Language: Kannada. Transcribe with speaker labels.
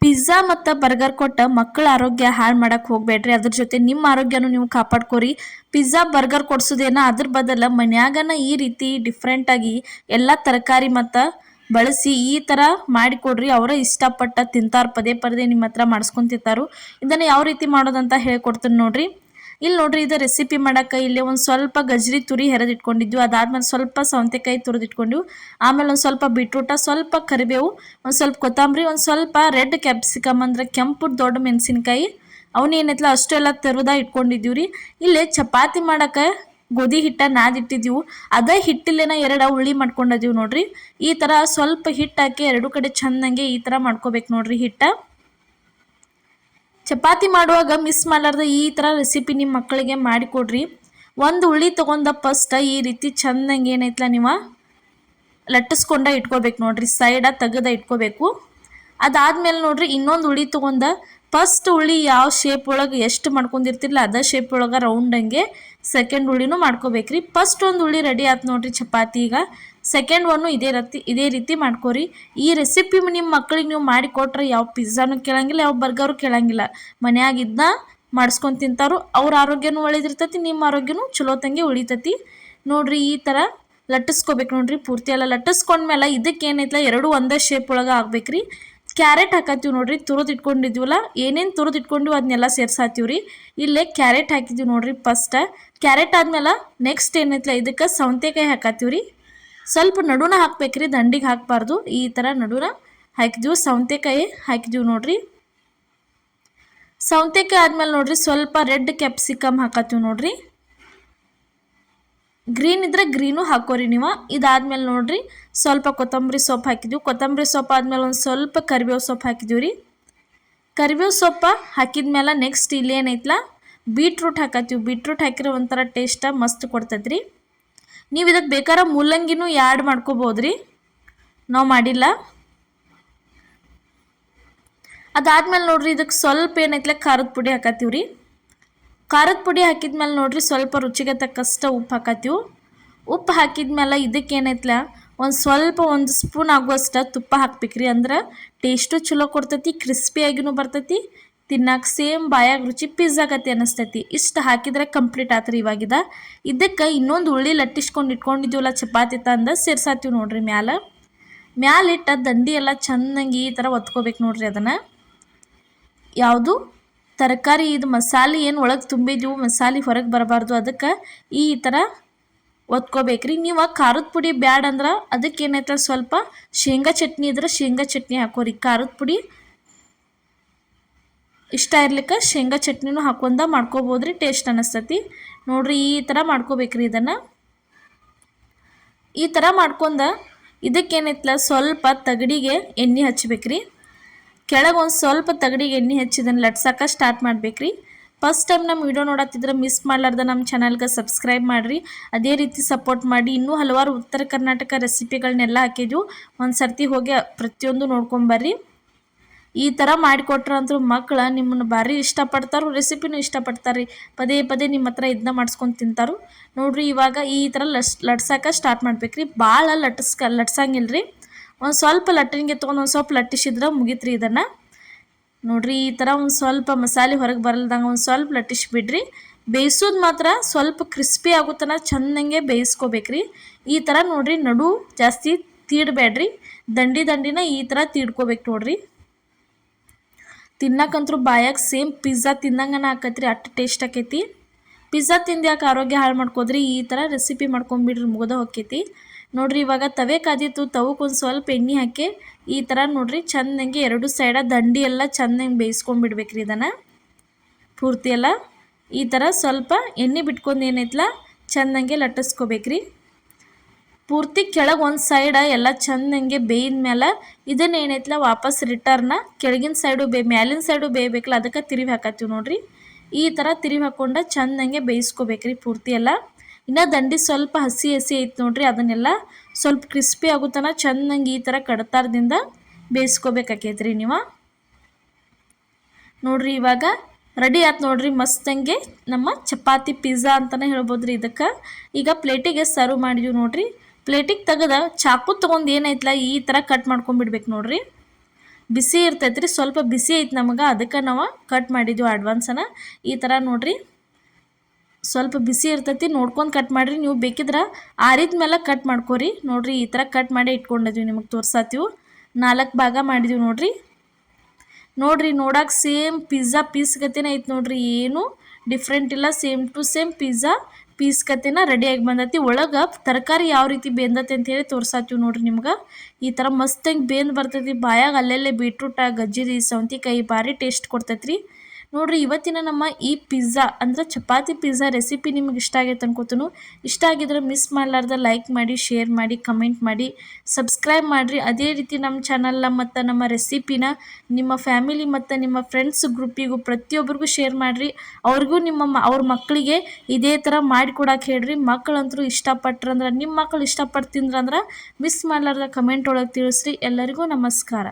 Speaker 1: ಪಿಜ್ಜಾ ಮತ್ತು ಬರ್ಗರ್ ಕೊಟ್ಟ ಮಕ್ಕಳ ಆರೋಗ್ಯ ಹಾಳು ಮಾಡಕ್ಕೆ ಹೋಗಬೇಡ್ರಿ. ಅದ್ರ ಜೊತೆ ನಿಮ್ಮ ಆರೋಗ್ಯನೂ ನೀವು ಕಾಪಾಡ್ಕೋರಿ. ಪಿಜ್ಜಾ ಬರ್ಗರ್ ಕೊಡ್ಸೋದೇನ ಅದ್ರ ಬದಲು ಮನ್ಯಾಗನ ಈ ರೀತಿ ಡಿಫ್ರೆಂಟಾಗಿ ಎಲ್ಲ ತರಕಾರಿ ಮತ್ತು ಬಳಸಿ ಈ ಥರ ಮಾಡಿಕೊಡ್ರಿ. ಅವರ ಇಷ್ಟಪಟ್ಟ ತಿಂತಾರೆ, ಪದೇ ಪದೇ ನಿಮ್ಮ ಹತ್ರ ಮಾಡಿಸ್ಕೊಂಡು ತಿಂತಾರು. ಇದನ್ನು ಯಾವ ರೀತಿ ಮಾಡೋದಂತ ಹೇಳ್ಕೊಡ್ತೀನಿ ನೋಡ್ರಿ. ಇಲ್ಲಿ ನೋಡ್ರಿ, ಇದು ರೆಸಿಪಿ ಮಾಡೋಕೆ ಇಲ್ಲಿ ಒಂದು ಸ್ವಲ್ಪ ಗಜ್ರಿ ತುರಿ ಹೆರೆದಿಟ್ಕೊಂಡಿದ್ವಿ. ಅದಾದ್ಮೇಲೆ ಸ್ವಲ್ಪ ಸೌತೆಕಾಯಿ ತುರಿದಿಟ್ಕೊಂಡ್ವಿ. ಆಮೇಲೆ ಒಂದು ಸ್ವಲ್ಪ ಬೀಟ್ರೂಟ, ಸ್ವಲ್ಪ ಕರಿಬೇವು, ಒಂದು ಸ್ವಲ್ಪ ಕೊತ್ತಂಬರಿ, ಒಂದು ಸ್ವಲ್ಪ ರೆಡ್ ಕ್ಯಾಪ್ಸಿಕಮ್ ಅಂದ್ರೆ ಕೆಂಪು ದೊಡ್ಡ ಮೆಣಸಿನ್ಕಾಯಿ, ಅವನೇನೈತಲ್ಲ ಅಷ್ಟೆಲ್ಲ ತೆರೆದ ಇಟ್ಕೊಂಡಿದ್ದೀವಿ ರೀ. ಇಲ್ಲಿ ಚಪಾತಿ ಮಾಡೋಕೆ ಗೋಧಿ ಹಿಟ್ಟ ನಾದಿಟ್ಟಿದ್ದೀವಿ. ಅದೇ ಹಿಟ್ಟಿಲ್ಲೇನ 2 ಉಳ್ಳಿ ಮಾಡ್ಕೊಂಡಿದ್ದೀವಿ ನೋಡ್ರಿ. ಈ ಥರ ಸ್ವಲ್ಪ ಹಿಟ್ಟು ಹಾಕಿ 2 ಕಡೆ ಚೆಂದಂಗೆ ಈ ಥರ ಮಾಡ್ಕೋಬೇಕು ನೋಡ್ರಿ ಹಿಟ್ಟ. ಚಪಾತಿ ಮಾಡುವಾಗ ಮಿಸ್ ಮಾಡಲಾರ್ದೆ ಈ ಥರ ರೆಸಿಪಿ ನಿಮ್ಮ ಮಕ್ಕಳಿಗೆ ಮಾಡಿಕೊಡ್ರಿ. ಒಂದು ಉಳ್ಳಿ ತೊಗೊಂಡ ಫಸ್ಟ್ ಈ ರೀತಿ ಚೆಂದಂಗೆ ಏನೈತಲ್ಲ ನೀವು ಲಟ್ಟಿಸ್ಕೊಂಡ ಇಟ್ಕೋಬೇಕು ನೋಡ್ರಿ, ಸೈಡ ತೆಗೆದ ಇಟ್ಕೋಬೇಕು. ಅದಾದ್ಮೇಲೆ ನೋಡ್ರಿ ಇನ್ನೊಂದು ಉಳ್ಳಿ ತೊಗೊಂಡ ಫಸ್ಟ್ ಉಳ್ಳಿ ಯಾವ ಶೇಪ್ ಒಳಗೆ ಎಷ್ಟು ಮಾಡ್ಕೊಂಡಿರ್ತಿರಲ್ಲ ಅದೇ ಶೇಪ್ ಒಳಗೆ ರೌಂಡಂಗೆ ಸೆಕೆಂಡ್ ಉಳ್ಳಿನೂ ಮಾಡ್ಕೋಬೇಕ್ರಿ. ಫಸ್ಟ್ ಒಂದು ಉಳ್ಳಿ ರೆಡಿ ಆಯ್ತು ನೋಡ್ರಿ ಚಪಾತಿ. ಈಗ ಸೆಕೆಂಡ್ ಒನ್ನು ಇದೇ ರೀತಿ ಮಾಡ್ಕೋರಿ. ಈ ರೆಸಿಪಿ ನಿಮ್ಮ ಮಕ್ಕಳಿಗೆ ನೀವು ಮಾಡಿಕೊಟ್ರೆ ಯಾವ ಪಿಜ್ಜಾನು ಕೇಳಂಗಿಲ್ಲ, ಯಾವ ಬರ್ಗರು ಕೇಳಂಗಿಲ್ಲ. ಮನ್ಯಾಗಿದ್ದ ಮಾಡಿಸ್ಕೊಂಡು ತಿಂತಾರು. ಅವ್ರ ಆರೋಗ್ಯನೂ ಒಳ್ಳೇದಿರ್ತೈತಿ, ನಿಮ್ಮ ಆರೋಗ್ಯನೂ ಚಲೋ ತಂಗೆ ಉಳಿತೈತಿ ನೋಡ್ರಿ. ಈ ಥರ ಲಟ್ಟಿಸ್ಕೋಬೇಕು ನೋಡ್ರಿ. ಪೂರ್ತಿ ಎಲ್ಲ ಲಟ್ಟಿಸ್ಕೊಂಡ್ಮೇಲೆ ಇದಕ್ಕೆ ಏನೈತಲ್ಲ 2 ಒಂದೇ ಶೇಪ್ ಒಳಗೆ ಆಗ್ಬೇಕ್ರಿ. ಕ್ಯಾರೆಟ್ ಹಾಕತ್ತೀವಿ ನೋಡ್ರಿ, ತುರಿದಿಟ್ಕೊಂಡಿದ್ವಲ್ಲ, ಏನೇನು ತುರಿದಿಟ್ಕೊಂಡಿವಿ ಅದನ್ನೆಲ್ಲ ಸೇರ್ಸಾತೀವಿ ರೀ. ಇಲ್ಲೇ ಕ್ಯಾರೆಟ್ ಹಾಕಿದ್ದೀವಿ ನೋಡ್ರಿ ಫಸ್ಟ್. ಕ್ಯಾರೆಟ್ ಆದ್ಮೇಲೆ ನೆಕ್ಸ್ಟ್ ಏನೈತಲ್ಲ ಇದಕ್ಕೆ ಸೌತೆಕಾಯಿ ಹಾಕತ್ತೀವಿ ರೀ. ಸ್ವಲ್ಪ ನಡುನ ಹಾಕ್ಬೇಕ್ರಿ, ದಂಡಿಗೆ ಹಾಕಬಾರ್ದು. ಈ ಥರ ನಡುನ ಹಾಕಿದ್ದೀವಿ. ಸೌತೆಕಾಯಿ ಹಾಕಿದ್ದೀವಿ ನೋಡ್ರಿ. ಸೌತೆಕಾಯಿ ಆದ್ಮೇಲೆ ನೋಡ್ರಿ ಸ್ವಲ್ಪ ರೆಡ್ ಕ್ಯಾಪ್ಸಿಕಮ್ ಹಾಕತ್ತೀವಿ ನೋಡ್ರಿ. ಗ್ರೀನ್ ಇದ್ರೆ ಗ್ರೀನು ಹಾಕೋರಿ ನೀವು. ಇದಾದ್ಮೇಲೆ ನೋಡ್ರಿ ಸ್ವಲ್ಪ ಕೊತ್ತಂಬರಿ ಸೊಪ್ಪು ಹಾಕಿದ್ವಿ. ಕೊತ್ತಂಬರಿ ಸೊಪ್ಪು ಆದ್ಮೇಲೆ ಒಂದು ಸ್ವಲ್ಪ ಕರಿಬೇವು ಸೊಪ್ಪು ಹಾಕಿದ್ದೀವಿ ರೀ. ಕರಿಬೇವು ಸೊಪ್ಪು ಹಾಕಿದ್ಮೇಲೆ ನೆಕ್ಸ್ಟ್ ಇಲ್ಲಿ ಏನೈತಲ್ಲ ಬೀಟ್ರೂಟ್ ಹಾಕತ್ತೀವಿ. ಬೀಟ್ರೂಟ್ ಹಾಕಿರೋ ಒಂಥರ ಟೇಸ್ಟ ಮಸ್ತ್ ಕೊಡ್ತೈತೆ ರೀ. ನೀವು ಇದಕ್ಕೆ ಬೇಕಾದ್ರೆ ಮೂಲಂಗಿನೂ ಆ್ಯಡ್ ಮಾಡ್ಕೋಬೋದ್ರಿ, ನಾವು ಮಾಡಿಲ್ಲ. ಅದಾದ್ಮೇಲೆ ನೋಡ್ರಿ ಇದಕ್ಕೆ ಸ್ವಲ್ಪ ಏನೈತಲ್ಲ ಖಾರದ ಪುಡಿ ಹಾಕತ್ತೀವಿ ರೀ. ಖಾರದ ಪುಡಿ ಹಾಕಿದ್ಮೇಲೆ ನೋಡ್ರಿ ಸ್ವಲ್ಪ ರುಚಿಗೆ ತಕ್ಕಷ್ಟು ಉಪ್ಪು ಹಾಕತ್ತೀವಿ. ಉಪ್ಪು ಹಾಕಿದ್ಮೇಲೆ ಇದಕ್ಕೆ ಏನೈತಲ್ಲ ಒಂದು ಸ್ಪೂನ್ ಆಗುವಷ್ಟು ತುಪ್ಪ ಹಾಕ್ಬೇಕ್ರಿ. ಅಂದ್ರೆ ಟೇಸ್ಟು ಚಲೋ ಕೊಡ್ತೈತಿ, ಕ್ರಿಸ್ಪಿಯಾಗಿನೂ ಬರ್ತೈತಿ, ತಿನ್ನಕ್ಕೆ ಸೇಮ್ ಬಾಯಾಗ ರುಚಿ ಪಿಜ್ಜಾಗತಿ ಅನ್ನಿಸ್ತೈತಿ. ಇಷ್ಟು ಹಾಕಿದ್ರೆ ಕಂಪ್ಲೀಟ್ ಆತ್ರಿ. ಇವಾಗಿದ ಇದಕ್ಕೆ ಇನ್ನೊಂದು ಉಳ್ಳಿ ಲಟ್ಟಿಸ್ಕೊಂಡು ಇಟ್ಕೊಂಡಿದ್ದೀವಲ್ಲ ಚಪಾತಿ ತಂದು ಸೇರ್ಸಾತೀವಿ ನೋಡ್ರಿ. ಮ್ಯಾಲಿಟ್ಟ ದಂಡಿ ಎಲ್ಲ ಚೆನ್ನಾಗಿ ಈ ಥರ ಒತ್ಕೋಬೇಕು ನೋಡ್ರಿ. ಅದನ್ನು ಯಾವುದು ತರಕಾರಿ ಇದು ಮಸಾಲೆ ಏನು ಒಳಗೆ ತುಂಬಿದ್ವು, ಮಸಾಲೆ ಹೊರಗೆ ಬರಬಾರ್ದು, ಅದಕ್ಕೆ ಈ ಥರ ಒತ್ಕೋಬೇಕ್ರಿ. ನೀವು ಖಾರದ ಪುಡಿ ಬ್ಯಾಡ ಅಂದ್ರೆ ಅದಕ್ಕೆ ಏನೈತೆ ಸ್ವಲ್ಪ ಶೇಂಗಾ ಚಟ್ನಿ ಇದ್ರೆ ಶೇಂಗಾ ಚಟ್ನಿ ಹಾಕೋರಿ. ಖಾರದ ಪುಡಿ ಇಷ್ಟ ಇರ್ಲಿಕ್ಕೆ ಶೇಂಗಾ ಚಟ್ನಿನೂ ಹಾಕೊಂಡ ಮಾಡ್ಕೋಬೋದ್ರಿ, ಟೇಸ್ಟ್ ಅನ್ನಿಸ್ತೈತಿ ನೋಡ್ರಿ. ಈ ಥರ ಮಾಡ್ಕೋಬೇಕ್ರಿ. ಇದನ್ನು ಈ ಥರ ಮಾಡ್ಕೊಂಡ ಇದಕ್ಕೇನೈತಲ್ಲ ಸ್ವಲ್ಪ ತಗಡಿಗೆ ಎಣ್ಣೆ ಹಚ್ಬೇಕ್ರಿ. ಕೆಳಗೆ ಒಂದು ಸ್ವಲ್ಪ ತಗಡಿಗೆ ಎಣ್ಣೆ ಹಚ್ಚಿದನ್ನು ಲಟ್ಸಕ್ಕೆ ಸ್ಟಾರ್ಟ್ ಮಾಡ್ಬೇಕ್ರಿ. ಫಸ್ಟ್ ಟೈಮ್ ನಮ್ಮ ವಿಡಿಯೋ ನೋಡತ್ತಿದ್ರೆ ಮಿಸ್ ಮಾಡ್ಲಾರ್ದ ನಮ್ಮ ಚಾನಲ್ಗೆ ಸಬ್ಸ್ಕ್ರೈಬ್ ಮಾಡಿರಿ. ಅದೇ ರೀತಿ ಸಪೋರ್ಟ್ ಮಾಡಿ. ಇನ್ನೂ ಹಲವಾರು ಉತ್ತರ ಕರ್ನಾಟಕ ರೆಸಿಪಿಗಳನ್ನೆಲ್ಲ ಹಾಕಿದ್ವು, ಒಂದು ಸರ್ತಿ ಹೋಗಿ ಪ್ರತಿಯೊಂದು ನೋಡ್ಕೊಂಬರ್ರಿ. ಈ ಥರ ಮಾಡಿಕೊಟ್ರಂತೂ ಮಕ್ಕಳು ನಿಮ್ಮನ್ನು ಭಾರಿ ಇಷ್ಟಪಡ್ತಾರೋ, ರೆಸಿಪಿನೂ ಇಷ್ಟಪಡ್ತಾರೆ ರೀ. ಪದೇ ಪದೇ ನಿಮ್ಮ ಹತ್ರ ಇದನ್ನ ಮಾಡಿಸ್ಕೊಂಡು ತಿಂತಾರೋ ನೋಡ್ರಿ. ಇವಾಗ ಈ ಥರ ಲಟ್ಸಕ್ಕೆ ಸ್ಟಾರ್ಟ್ ಮಾಡ್ಬೇಕ್ರಿ. ಭಾಳ ಲಟ್ಸಂಗಿಲ್ಲ ರೀ. ಒಂದು ಸ್ವಲ್ಪ ಲಟ್ಟಣಿಗೆ ತೊಗೊಂಡು ಒಂದು ಸ್ವಲ್ಪ ಲಟ್ಟಿಸಿದ್ರೆ ಮುಗೀತ್ರಿ. ಇದನ್ನು ನೋಡ್ರಿ ಈ ಥರ ಒಂದು ಸ್ವಲ್ಪ ಮಸಾಲೆ ಹೊರಗೆ ಬರಲ್ದಂಗೆ ಒಂದು ಸ್ವಲ್ಪ ಲಟ್ಟಿಸ್ಬಿಡ್ರಿ. ಬೇಯಿಸೋದು ಮಾತ್ರ ಸ್ವಲ್ಪ ಕ್ರಿಸ್ಪಿ ಆಗುತ್ತನ ಚೆಂದಂಗೆ ಬೇಯಿಸ್ಕೋಬೇಕ್ರಿ. ಈ ಥರ ನೋಡ್ರಿ, ನಡು ಜಾಸ್ತಿ ತೀಡಬೇಡ್ರಿ, ದಂಡಿನ ಈ ಥರ ತೀಡ್ಕೋಬೇಕು ನೋಡ್ರಿ. ತಿನ್ನಕ್ಕಂತೂ ಬಾಯಾಗ ಸೇಮ್ ಪಿಜ್ಜಾ ತಿಂದಂಗನ ಆಕೈತ್ರಿ, ಅಷ್ಟು ಟೇಸ್ಟ್ ಆಕೈತಿ. ಪಿಜ್ಜಾ ತಿಂದು ಯಾಕೆ ಆರೋಗ್ಯ ಹಾಳು ಮಾಡ್ಕೋದ್ರಿ, ಈ ಥರ ರೆಸಿಪಿ ಮಾಡ್ಕೊಂಬಿಡ್ರಿ, ಮುಗಿದ ಹೋಕ್ಕೈತಿ ನೋಡ್ರಿ. ಇವಾಗ ತವೆ ಕಾದಿತ್ತು, ತವಕ್ಕೆ ಒಂದು ಸ್ವಲ್ಪ ಎಣ್ಣೆ ಹಾಕಿ ಈ ಥರ ನೋಡ್ರಿ ಚೆಂದಂಗೆ 2 ಸೈಡ ದಂಡಿ ಎಲ್ಲ ಚೆಂದಂಗೆ ಬೇಯಿಸ್ಕೊಂಡ್ಬಿಡ್ಬೇಕ್ರಿ. ಇದನ್ನು ಪೂರ್ತಿ ಎಲ್ಲ ಈ ಥರ ಸ್ವಲ್ಪ ಎಣ್ಣೆ ಬಿಟ್ಕೊಂಡು ಏನೈತಲ್ಲ ಚೆಂದಂಗೆ ಲಟ್ಟಿಸ್ಕೋಬೇಕ್ರಿ. ಪೂರ್ತಿ ಕೆಳಗೆ ಒಂದು ಸೈಡ ಎಲ್ಲ ಚೆಂದಂಗೆ ಬೇಯ್ದ ಮೇಲೆ ಇದನ್ನು ಏನೈತಲ್ಲ ವಾಪಸ್ ರಿಟರ್ನ ಕೆಳಗಿನ ಸೈಡು ಮ್ಯಾಲಿನ ಸೈಡು ಬೇಯಬೇಕಲ್ಲ, ಅದಕ್ಕೆ ತಿರುವಿ ಹಾಕತ್ತೀವಿ ನೋಡ್ರಿ. ಈ ಥರ ತಿರುವಿ ಹಾಕ್ಕೊಂಡು ಚೆಂದಂಗೆ ಬೇಯಿಸ್ಕೋಬೇಕ್ರಿ ಪೂರ್ತಿ ಎಲ್ಲ. ಇನ್ನು ದಂಡಿ ಸ್ವಲ್ಪ ಹಸಿ ಐತೆ ನೋಡ್ರಿ, ಅದನ್ನೆಲ್ಲ ಸ್ವಲ್ಪ ಕ್ರಿಸ್ಪಿ ಆಗುತ್ತಾನ ಚೆಂದಂಗೆ ಈ ಥರ ಕಡತಾರದಿಂದ ಬೇಯಿಸ್ಕೋಬೇಕಾಕೈತ್ರಿ ನೀವು ನೋಡ್ರಿ. ಇವಾಗ ರೆಡಿ ಆಯ್ತು ನೋಡ್ರಿ ಮಸ್ತಂಗೆ ನಮ್ಮ ಚಪಾತಿ ಪಿಜ್ಜಾ ಅಂತಲೇ ಹೇಳ್ಬೋದು ರೀ. ಇದಕ್ಕೆ ಈಗ ಪ್ಲೇಟಿಗೆ ಸರ್ವ್ ಮಾಡಿದ್ವಿ ನೋಡ್ರಿ. ಪ್ಲೇಟಿಗೆ ತೆಗೆದ ಚಾಕು ತೊಗೊಂಡು ಏನೈತಲ್ಲ ಈ ಥರ ಕಟ್ ಮಾಡ್ಕೊಂಡ್ಬಿಡ್ಬೇಕು ನೋಡ್ರಿ. ಬಿಸಿ ಇರ್ತೈತೆ ರೀ, ಸ್ವಲ್ಪ ಬಿಸಿ ಐತೆ ನಮಗೆ, ಅದಕ್ಕೆ ನಾವು ಕಟ್ ಮಾಡಿದ್ವಿ ಅಡ್ವಾನ್ಸನ. ಈ ಥರ ನೋಡಿರಿ, ಸ್ವಲ್ಪ ಬಿಸಿ ಇರ್ತೈತಿ, ನೋಡ್ಕೊಂಡು ಕಟ್ ಮಾಡಿರಿ. ನೀವು ಬೇಕಿದ್ರೆ ಆರಿದ ಮೇಲೆ ಕಟ್ ಮಾಡ್ಕೊರಿ. ನೋಡಿರಿ ಈ ಥರ ಕಟ್ ಮಾಡಿ ಇಟ್ಕೊಂಡಿದ್ವಿ, ನಿಮಗೆ ತೋರ್ಸಾತೀವಿ. 4 ಭಾಗ ಮಾಡಿದ್ವಿ ನೋಡಿರಿ. ನೋಡಕ್ಕೆ ಸೇಮ್ ಪಿಜ್ಜಾ ಪೀಸ್ ಗತಿನೇ ಐತೆ ನೋಡಿರಿ, ಏನು ಡಿಫ್ರೆಂಟ್ ಇಲ್ಲ, same to same pizza piece ಕತೆನ ರೆಡಿಯಾಗಿ ಬಂದೈತಿ. ಒಳಗೆ ತರಕಾರಿ ಯಾವ ರೀತಿ ಬೇಂದತಿ ಅಂತೇಳಿ ತೋರ್ಸಾತೀವಿ ನೋಡಿರಿ ನಿಮ್ಗೆ. ಈ ಥರ ಮಸ್ತಂಗೆ ಬೇಂದು ಬರ್ತೈತಿ, ಬಾಯಾಗ ಅಲ್ಲೆಲ್ಲೇ ಬೀಟ್ರೂಟ, ಗಜ್ಜರಿ, ಸೌಂತಿಕಾಯಿ ಭಾರಿ ಟೇಸ್ಟ್ ಕೊಡ್ತೈತಿ ರೀ. ನೋಡಿರಿ ಇವತ್ತಿನ ನಮ್ಮ ಈ ಪಿಜ್ಜಾ ಅಂದ್ರೆ ಚಪಾತಿ ಪಿಜ್ಜಾ ರೆಸಿಪಿ ನಿಮ್ಗೆ ಇಷ್ಟ ಆಗೈತೆ ಅನ್ಕೋತನು. ಇಷ್ಟ ಆಗಿದ್ರೆ ಮಿಸ್ ಮಾಡಲಾರ್ದ ಲೈಕ್ ಮಾಡಿ, ಶೇರ್ ಮಾಡಿ, ಕಮೆಂಟ್ ಮಾಡಿ, ಸಬ್ಸ್ಕ್ರೈಬ್ ಮಾಡಿರಿ. ಅದೇ ರೀತಿ ನಮ್ಮ ಚಾನಲ್ನ ಮತ್ತು ನಮ್ಮ ರೆಸಿಪಿನ ನಿಮ್ಮ ಫ್ಯಾಮಿಲಿ ಮತ್ತು ನಿಮ್ಮ ಫ್ರೆಂಡ್ಸ್ ಗ್ರೂಪಿಗೂ ಪ್ರತಿಯೊಬ್ಬರಿಗೂ ಶೇರ್ ಮಾಡಿರಿ. ಅವ್ರಿಗೂ ಅವ್ರ ಮಕ್ಕಳಿಗೆ ಇದೇ ಥರ ಮಾಡಿಕೊಡಕ್ಕೆ ಹೇಳ್ರಿ. ಮಕ್ಕಳಂತರೂ ಇಷ್ಟಪಟ್ರಂದ್ರೆ, ನಿಮ್ಮ ಮಕ್ಕಳು ಇಷ್ಟಪಟ್ಟು ತಿಂದ್ರಂದ್ರೆ ಮಿಸ್ ಮಾಡಲಾರ್ದ ಕಮೆಂಟ್ ಒಳಗೆ ತಿಳಿಸ್ರಿ. ಎಲ್ಲರಿಗೂ ನಮಸ್ಕಾರ.